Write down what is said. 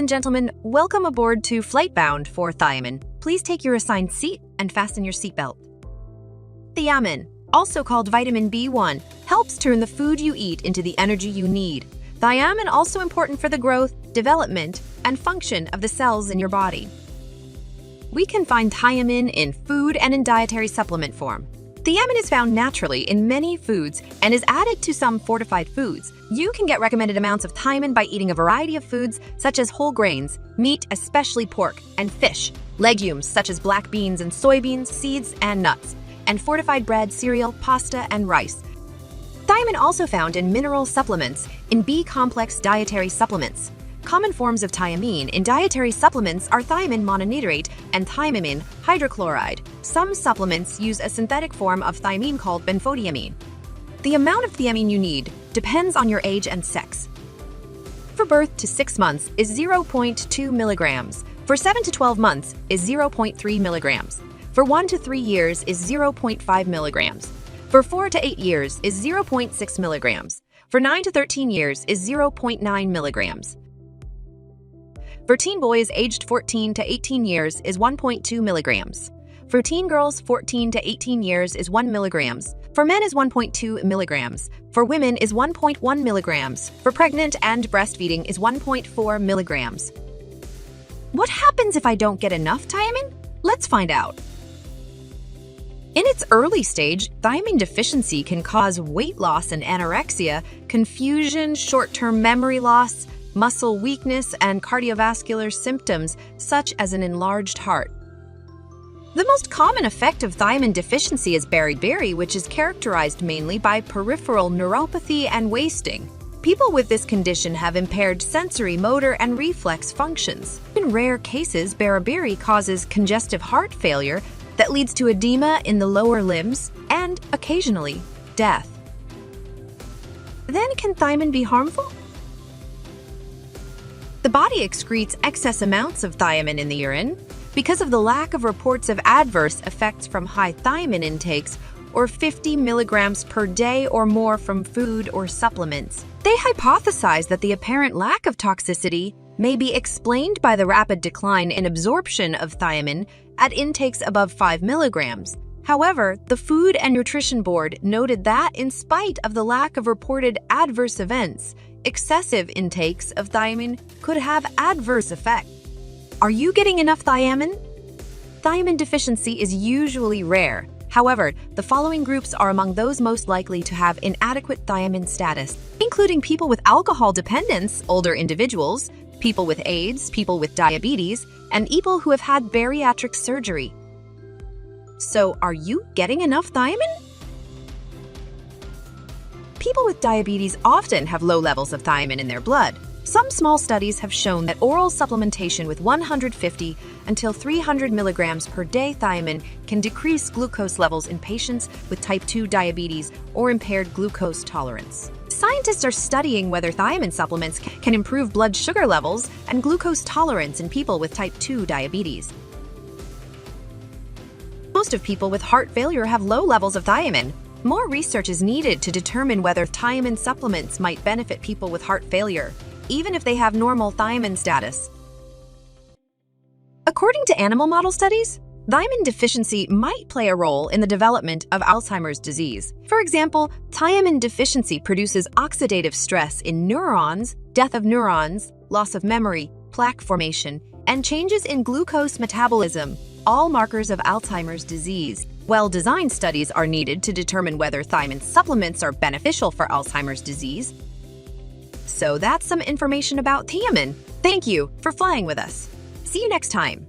gentlemen, welcome aboard to Flight Bound for Thiamin. Please take your assigned seat and fasten your seatbelt. Thiamin, also called vitamin B1, helps turn the food you eat into the energy you need. Thiamin also important for the growth, development, and function of the cells in your body. We can find thiamin in food and in dietary supplement form. Thiamin is found naturally in many foods and is added to some fortified foods. You can get recommended amounts of thiamin by eating a variety of foods such as whole grains, meat, especially pork, and fish, legumes such as black beans and soybeans, seeds, and nuts, and fortified bread, cereal, pasta, and rice. Thiamin also found in mineral supplements, in B-complex dietary supplements. Common forms of thiamine in dietary supplements are thiamine mononitrate and thiamine hydrochloride. Some supplements use a synthetic form of thiamine called benfotiamine. The amount of thiamine you need depends on your age and sex. For birth to 6 months is 0.2 milligrams. For 7 to 12 months is 0.3 milligrams. For 1 to 3 years is 0.5 milligrams. For 4 to 8 years is 0.6 milligrams. For 9 to 13 years is 0.9 milligrams. For teen boys aged 14 to 18 years is 1.2 milligrams. For teen girls 14 to 18 years is 1 milligrams. For men is 1.2 milligrams. For women is 1.1 milligrams. For pregnant and breastfeeding is 1.4 milligrams. What happens if I don't get enough thiamin? Let's find out. In its early stage, thiamin deficiency can cause weight loss and anorexia, confusion, short-term memory loss, muscle weakness, and cardiovascular symptoms such as an enlarged heart. The most common effect of thiamin deficiency is beriberi, which is characterized mainly by peripheral neuropathy and wasting. People with this condition have impaired sensory, motor, and reflex functions. In rare cases, beriberi causes congestive heart failure that leads to edema in the lower limbs and, occasionally, death. Then, can thiamin be harmful? The body excretes excess amounts of thiamin in the urine because of the lack of reports of adverse effects from high thiamin intakes or 50 milligrams per day or more from food or supplements. They hypothesize that the apparent lack of toxicity may be explained by the rapid decline in absorption of thiamin at intakes above 5 milligrams. However, the Food and Nutrition Board noted that in spite of the lack of reported adverse events, excessive intakes of thiamin could have adverse effects. Are you getting enough thiamin? Thiamin deficiency is usually rare. However, the following groups are among those most likely to have inadequate thiamin status, including people with alcohol dependence, older individuals, people with AIDS, people with diabetes, and people who have had bariatric surgery. So, are you getting enough thiamin? People with diabetes often have low levels of thiamin in their blood. Some small studies have shown that oral supplementation with 150 until 300 milligrams per day thiamin can decrease glucose levels in patients with type 2 diabetes or impaired glucose tolerance. Scientists are studying whether thiamin supplements can improve blood sugar levels and glucose tolerance in people with type 2 diabetes. Most of people with heart failure have low levels of thiamin. More research is needed to determine whether thiamin supplements might benefit people with heart failure, even if they have normal thiamin status. According to animal model studies, thiamin deficiency might play a role in the development of Alzheimer's disease. For example, thiamin deficiency produces oxidative stress in neurons, death of neurons, loss of memory, plaque formation, and changes in glucose metabolism, all markers of Alzheimer's disease. Well-designed studies are needed to determine whether thiamin supplements are beneficial for Alzheimer's disease. So that's some information about thiamin. Thank you for flying with us. See you next time.